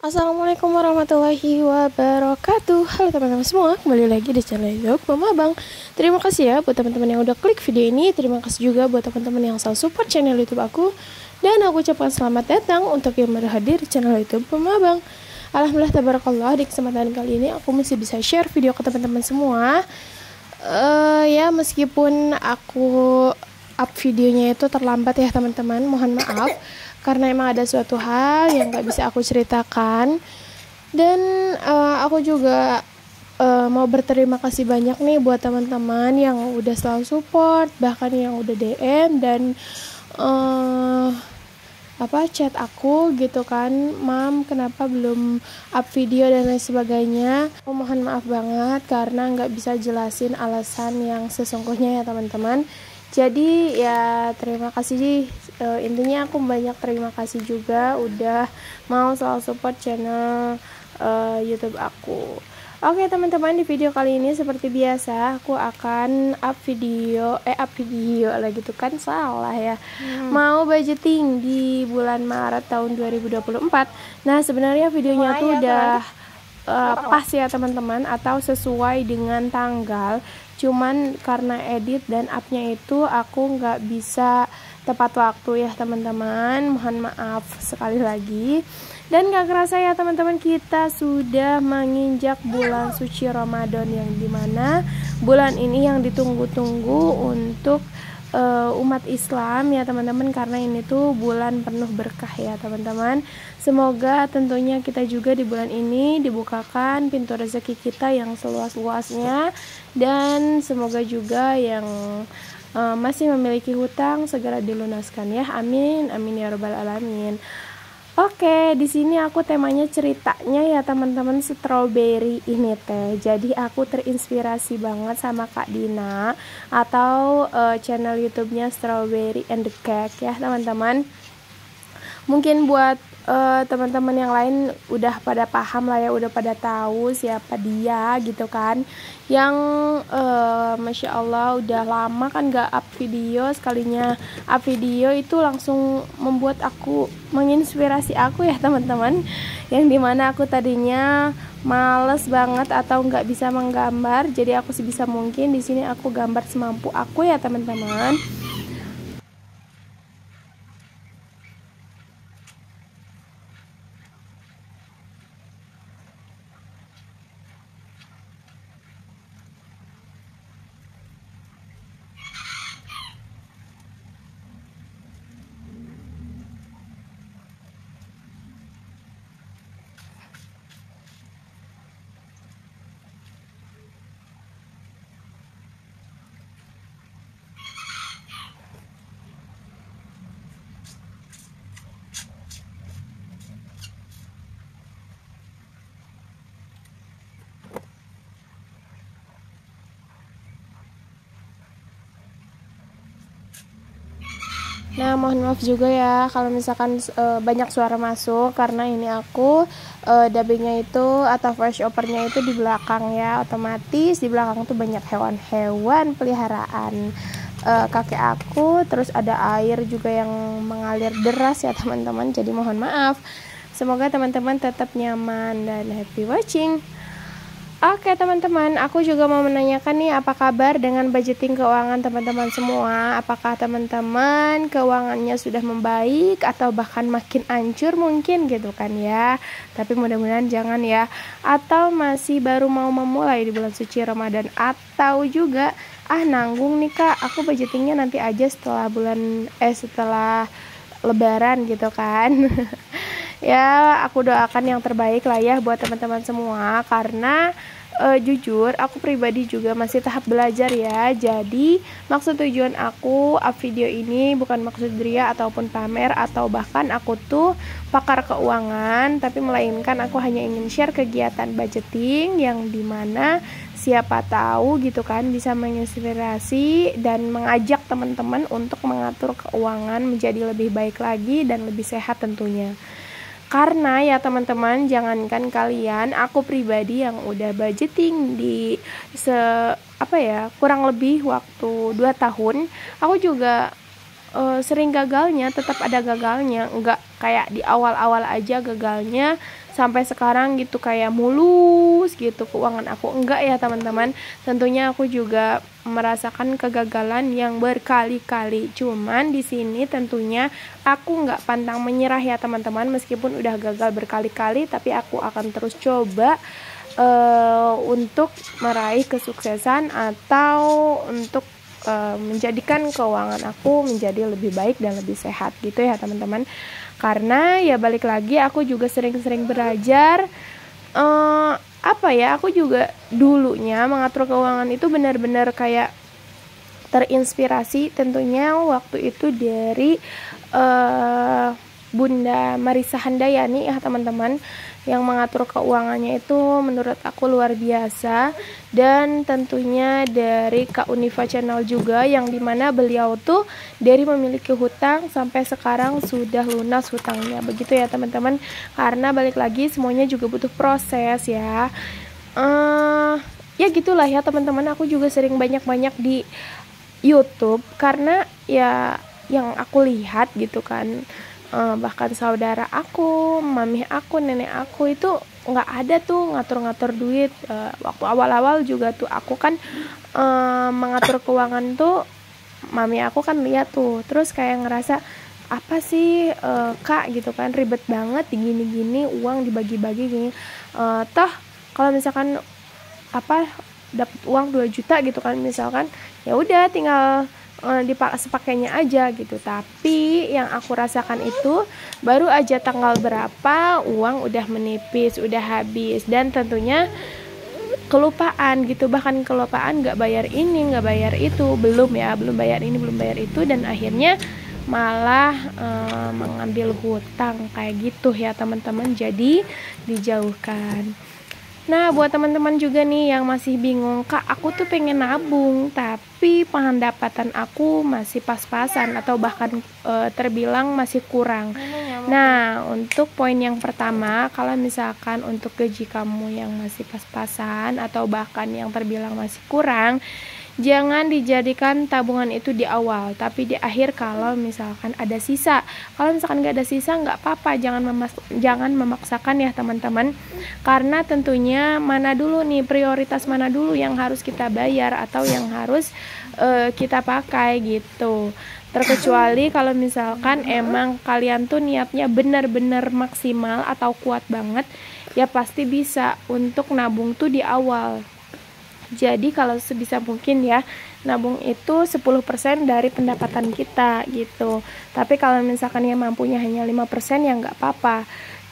Assalamualaikum warahmatullahi wabarakatuh. Halo teman-teman semua, kembali lagi di channel YouTube Mama Abang. Terima kasih ya buat teman-teman yang udah klik video ini. Terima kasih juga buat teman-teman yang selalu support channel YouTube aku. Dan aku ucapkan selamat datang untuk yang baru hadir di channel YouTube Mama Abang. Alhamdulillah tabarakallah, di kesempatan kali ini aku masih bisa share video ke teman-teman semua. Ya meskipun aku up videonya itu terlambat ya teman-teman, mohon maaf karena emang ada suatu hal yang gak bisa aku ceritakan. Dan aku juga mau berterima kasih banyak nih buat teman-teman yang udah selalu support, bahkan yang udah DM dan chat aku gitu kan, Mam kenapa belum up video dan lain sebagainya. Mohon maaf banget karena nggak bisa jelasin alasan yang sesungguhnya ya teman-teman. Jadi ya terima kasih, intinya aku banyak terima kasih juga udah mau selalu support channel YouTube aku. Oke teman-teman, di video kali ini seperti biasa aku akan up video lagi tuh kan salah ya. Mau budgeting di bulan Maret tahun 2024. Nah sebenarnya videonya tuh udah pas ya teman-teman, atau sesuai dengan tanggal, cuman karena edit dan upnya itu aku nggak bisa tepat waktu ya teman-teman, mohon maaf sekali lagi. Dan gak kerasa ya teman-teman, kita sudah menginjak bulan suci Ramadan, yang dimana bulan ini yang ditunggu-tunggu untuk umat Islam ya teman-teman, karena ini tuh bulan penuh berkah ya teman-teman. Semoga tentunya kita juga di bulan ini dibukakan pintu rezeki kita yang seluas-luasnya, dan semoga juga yang masih memiliki hutang segera dilunaskan ya, amin amin ya robbal alamin. Oke, di sini aku temanya ceritanya ya teman-teman, strawberry ini teh. Jadi aku terinspirasi banget sama Kak Dina atau channel YouTube-nya Strawberry and the Cake ya teman-teman. Mungkin buat teman-teman yang lain udah pada paham lah ya, udah pada tahu siapa dia gitu kan, yang Masya Allah udah lama kan gak up video. Sekalinya up video itu langsung membuat aku, menginspirasi aku ya teman-teman, yang dimana aku tadinya males banget atau nggak bisa menggambar, jadi aku sebisa mungkin di sini aku gambar semampu aku ya teman-teman. Nah mohon maaf juga ya kalau misalkan banyak suara masuk, karena ini aku dubbingnya itu atau voice overnya itu di belakang ya, otomatis di belakang tuh banyak hewan-hewan peliharaan kakek aku, terus ada air juga yang mengalir deras ya teman-teman, jadi mohon maaf. Semoga teman-teman tetap nyaman dan happy watching. Oke teman-teman, aku juga mau menanyakan nih, apa kabar dengan budgeting keuangan teman-teman semua? Apakah teman-teman keuangannya sudah membaik atau bahkan makin hancur mungkin gitu kan ya? Tapi mudah-mudahan jangan ya. Atau masih baru mau memulai di bulan suci Ramadan, atau juga nanggung nih Kak, aku budgetingnya nanti aja setelah setelah Lebaran gitu kan. Ya aku doakan yang terbaik lah ya buat teman-teman semua, karena jujur aku pribadi juga masih tahap belajar ya. Jadi maksud tujuan aku up video ini bukan maksud ria ataupun pamer atau bahkan aku tuh pakar keuangan, tapi melainkan aku hanya ingin share kegiatan budgeting yang dimana siapa tahu gitu kan bisa menginspirasi dan mengajak teman-teman untuk mengatur keuangan menjadi lebih baik lagi dan lebih sehat tentunya. Karena ya teman-teman, jangankan kalian, aku pribadi yang udah budgeting di kurang lebih waktu 2 tahun, aku juga sering gagalnya, tetap ada gagalnya, enggak kayak di awal-awal aja gagalnya sampai sekarang gitu kayak mulus gitu keuangan aku. Enggak ya teman-teman, tentunya aku juga merasakan kegagalan yang berkali-kali. Cuman di sini tentunya aku nggak pantang menyerah ya teman-teman, meskipun udah gagal berkali-kali, tapi aku akan terus coba untuk meraih kesuksesan atau untuk menjadikan keuangan aku menjadi lebih baik dan lebih sehat gitu ya teman-teman. Karena ya balik lagi aku juga sering-sering belajar aku juga dulunya mengatur keuangan itu benar-benar kayak terinspirasi tentunya waktu itu dari Bunda Marisa Handayani ya teman-teman, yang mengatur keuangannya itu menurut aku luar biasa. Dan tentunya dari Kak Unifa Channel juga, yang dimana beliau tuh dari memiliki hutang sampai sekarang sudah lunas hutangnya, begitu ya teman-teman. Karena balik lagi semuanya juga butuh proses ya. Ya gitulah ya teman-teman, aku juga sering banyak-banyak di YouTube karena ya yang aku lihat gitu kan, bahkan saudara aku, mami aku, nenek aku itu nggak ada tuh ngatur-ngatur duit. Waktu awal-awal juga tuh aku kan mengatur keuangan tuh mami aku kan lihat tuh, terus kayak ngerasa apa sih kak gitu kan, ribet banget gini-gini, uang dibagi-bagi gini. Toh kalau misalkan dapat uang 2 juta gitu kan misalkan, ya udah tinggal sepakainya aja gitu. Tapi yang aku rasakan itu baru aja tanggal berapa uang udah menipis, udah habis, dan tentunya kelupaan gitu, bahkan kelupaan nggak bayar ini, nggak bayar itu, belum bayar ini, belum bayar itu, dan akhirnya malah mengambil hutang kayak gitu ya teman-teman. Jadi dijauhkan. Nah, buat teman-teman juga nih yang masih bingung, Kak, aku tuh pengen nabung, tapi pendapatan aku masih pas-pasan atau bahkan terbilang masih kurang. Nah, untuk poin yang pertama, kalau misalkan untuk gaji kamu yang masih pas-pasan atau bahkan yang terbilang masih kurang, jangan dijadikan tabungan itu di awal, tapi di akhir kalau misalkan ada sisa. Kalau misalkan nggak ada sisa, nggak apa-apa, jangan memaksakan ya teman-teman. Karena tentunya mana dulu nih, prioritas mana dulu yang harus kita bayar atau yang harus kita pakai gitu. Terkecuali kalau misalkan emang kalian tuh niatnya benar-benar maksimal atau kuat banget, ya pasti bisa untuk nabung tuh di awal. Jadi kalau sebisa mungkin ya, nabung itu 10% dari pendapatan kita gitu. Tapi kalau misalkan ya mampunya hanya 5% ya nggak apa-apa.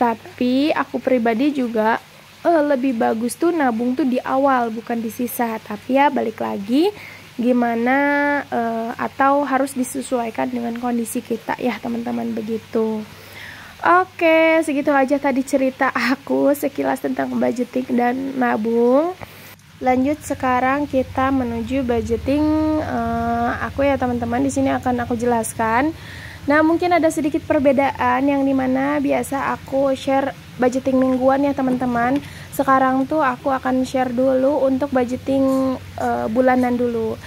Tapi aku pribadi juga lebih bagus tuh nabung tuh di awal, bukan di sisa. Tapi ya balik lagi gimana atau harus disesuaikan dengan kondisi kita ya teman-teman, begitu. Oke, segitu aja tadi cerita aku sekilas tentang budgeting dan nabung. Lanjut sekarang kita menuju budgeting aku ya teman-teman. Di sini akan aku jelaskan. Nah, mungkin ada sedikit perbedaan yang dimana biasa aku share budgeting mingguan ya teman-teman. Sekarang tuh aku akan share dulu untuk budgeting bulanan dulu.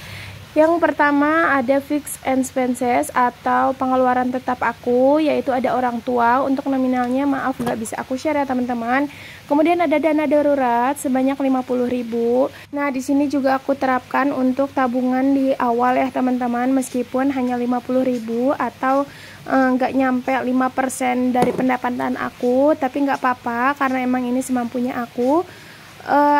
Yang pertama ada fixed expenses atau pengeluaran tetap aku, yaitu ada orang tua. Untuk nominalnya maaf nggak bisa aku share ya teman-teman. Kemudian ada dana darurat sebanyak 50.000. Nah, di sini juga aku terapkan untuk tabungan di awal ya teman-teman, meskipun hanya 50.000 atau nggak nyampe 5% dari pendapatan aku, tapi nggak apa-apa karena emang ini semampunya aku.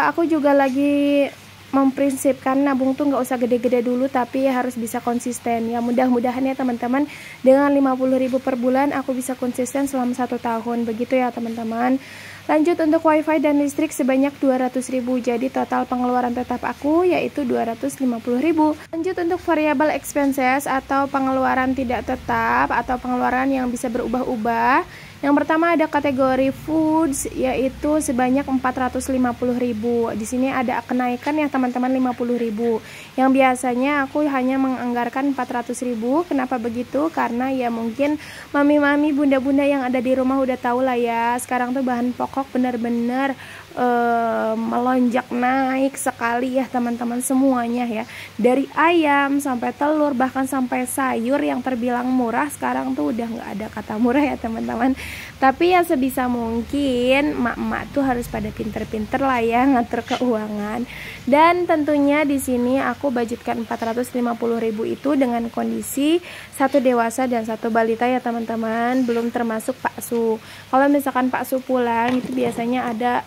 Aku juga lagi memprinsipkan nabung tuh nggak usah gede-gede dulu, tapi harus bisa konsisten ya. Mudah-mudahan ya teman-teman, dengan 50.000 per bulan aku bisa konsisten selama 1 tahun, begitu ya teman-teman. Lanjut untuk wifi dan listrik sebanyak 200.000, jadi total pengeluaran tetap aku yaitu 250.000. Lanjut untuk variable expenses atau pengeluaran tidak tetap atau pengeluaran yang bisa berubah-ubah. Yang pertama ada kategori foods, yaitu sebanyak 450.000. Di sini ada kenaikan ya teman-teman, 50.000. Yang biasanya aku hanya menganggarkan 400.000. Kenapa begitu? Karena ya mungkin mami-mami, bunda-bunda yang ada di rumah udah tahu lah ya. Sekarang tuh bahan pokok benar-benar melonjak naik sekali ya teman-teman, semuanya ya. Dari ayam sampai telur, bahkan sampai sayur yang terbilang murah sekarang tuh udah nggak ada kata murah ya teman-teman. Tapi ya sebisa mungkin emak-emak tuh harus pada pinter-pinter lah ya ngatur keuangan. Dan tentunya di sini aku budgetkan 450.000 itu dengan kondisi satu dewasa dan satu balita ya teman-teman, belum termasuk Pak Su. Kalau misalkan Pak Su pulang itu biasanya ada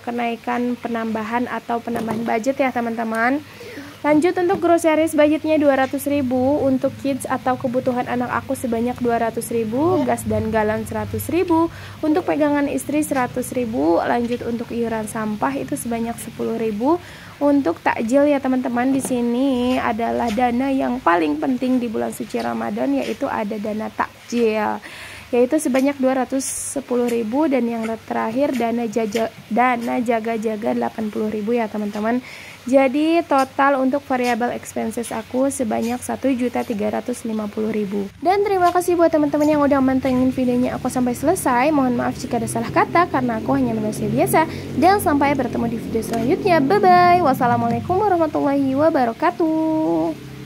kenaikan penambahan atau penambahan budget ya teman-teman. Lanjut untuk groceries budgetnya 200.000, untuk kids atau kebutuhan anak aku sebanyak 200.000, gas dan galon 100.000, untuk pegangan istri 100.000, lanjut untuk iuran sampah itu sebanyak 10.000. Untuk takjil ya teman-teman, di sini adalah dana yang paling penting di bulan suci Ramadan, yaitu ada dana takjil yaitu sebanyak 210.000, dan yang terakhir dana jaga-jaga 80.000 ya teman-teman. Jadi total untuk variable expenses aku sebanyak 1.350.000. Dan terima kasih buat teman-teman yang udah mantengin videonya aku sampai selesai. Mohon maaf jika ada salah kata karena aku hanya manusia biasa. Dan sampai bertemu di video selanjutnya. Bye bye. Wassalamualaikum warahmatullahi wabarakatuh.